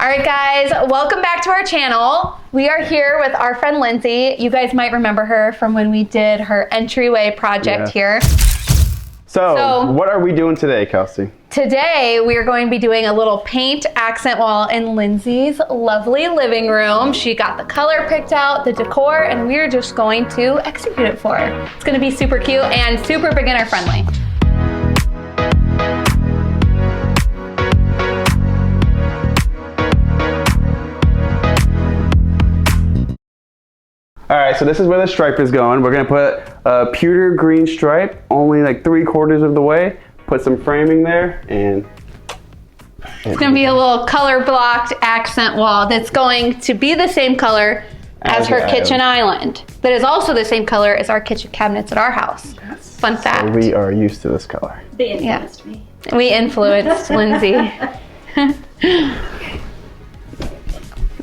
All right, guys, welcome back to our channel. We are here with our friend Lindsay. You guys might remember her from when we did her entryway project here. So, what are we doing today, Kelsey? Today, we are going to be doing a little paint accent wall in Lindsay's lovely living room. She got the color picked out, the decor, and we're just going to execute it for her. It's going to be super cute and super beginner friendly. All right, so this is where the stripe is going. We're gonna put a pewter green stripe, only like 3/4 of the way. Put some framing there, and it's gonna be a little color blocked accent wall that's going to be the same color as her kitchen island. That is also the same color as our kitchen cabinets at our house. Yes. Fun fact. So we are used to this color. They influenced me. We influenced Lindsay.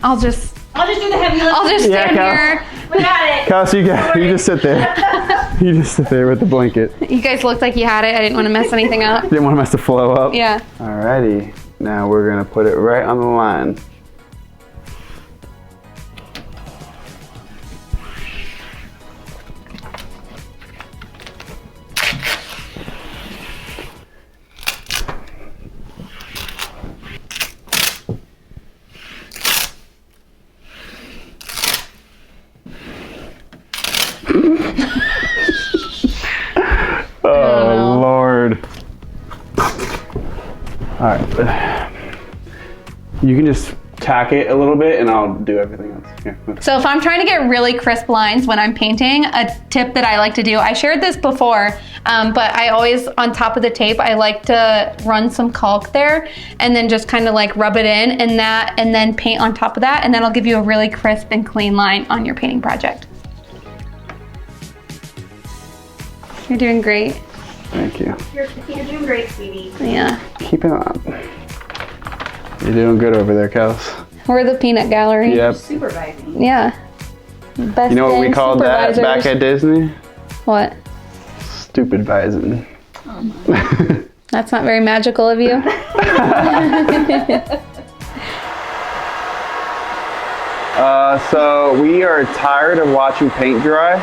I'll just do the heavy lifting. I'll just stand here. We got it. Kelsey, you just sit there. You just sit there with the blanket. You guys looked like you had it. I didn't want to mess anything up. Didn't want to mess the flow up. Yeah. Alrighty. Now we're gonna put it right on the line. Oh, Lord. All right. You can just tack it a little bit and I'll do everything else. Here. So if I'm trying to get really crisp lines when I'm painting, a tip that I like to do, I shared this before, but I always, on top of the tape, I like to run some caulk there and then just kind of like rub it in and then paint on top of that, and that'll give you a really crisp and clean line on your painting project. You're doing great. Thank you. You're doing great, sweetie. Yeah. Keep it on. You're doing good over there, Kels. We're the peanut gallery. Yep. Supervising. Yeah. Best You know what we called that back at Disney? What? Stupid vising. Oh That's not very magical of you. So we are tired of watching paint dry,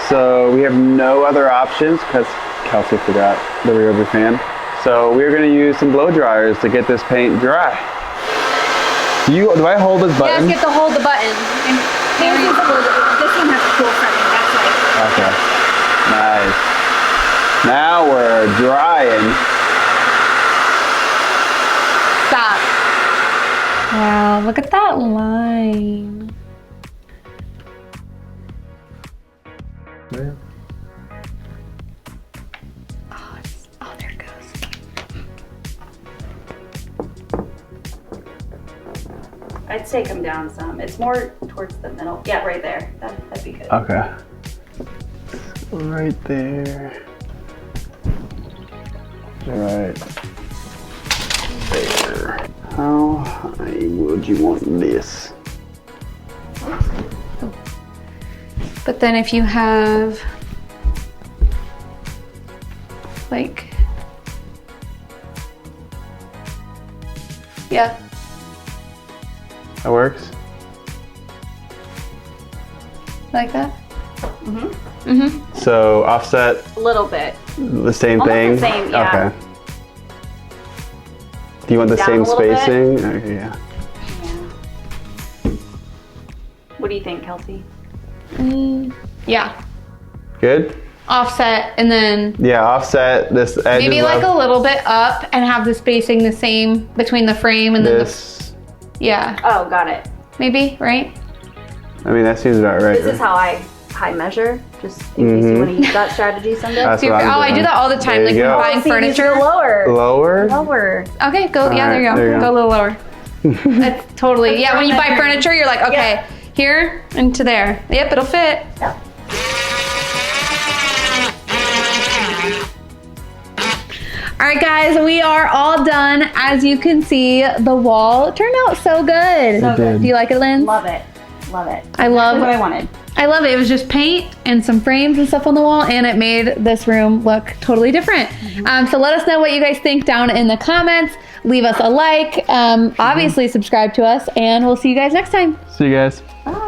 so we have no other options because Kelsey forgot the Ryobi fan. So we're going to use some blow dryers to get this paint dry. Do I hold this button? Yes, you have to hold the button. And This one has a cool setting. That's like. Okay. Nice. Now we're drying. Stop. Wow, look at that line. Yeah. Oh, there it goes. I'd say come down some. It's more towards the middle. Yeah, right there. That'd be good. Okay. Right there. Right there. How high would you want this? But then if you have like, yeah. That works? Like that? Mm-hmm. Mm-hmm. So offset A little bit. the same Almost thing? the same, yeah. Okay. Do you want the Down same a little bit? spacing? Okay, yeah. What do you think, Kelsey? Yeah. Good? Offset and then Yeah, offset this edge. maybe like a little bit up and have the spacing the same between the frame and this. yeah. Oh, got it. Maybe, right? I mean, that seems about right. This is how I high measure, just in case you want to use that strategy someday. That's what I'm I doing. do that all the time, There like you go. buying furniture. Lower. Lower? Lower. Okay, go. Yeah, All there you right, go. there you go. Go a little lower. That's totally. Yeah, when you buy measuring. furniture, you're like, okay, here and to there. Yep, it'll fit. Yeah. All right, guys, we are all done. As you can see, the wall turned out so good. So good. Do you like it, Lynn? Love it. Love it. I love That's what I wanted. I love it. It was just paint and some frames and stuff on the wall, and it made this room look totally different. So let us know what you guys think down in the comments. leave us a like, obviously subscribe to us, and we'll see you guys next time. See you guys. Bye.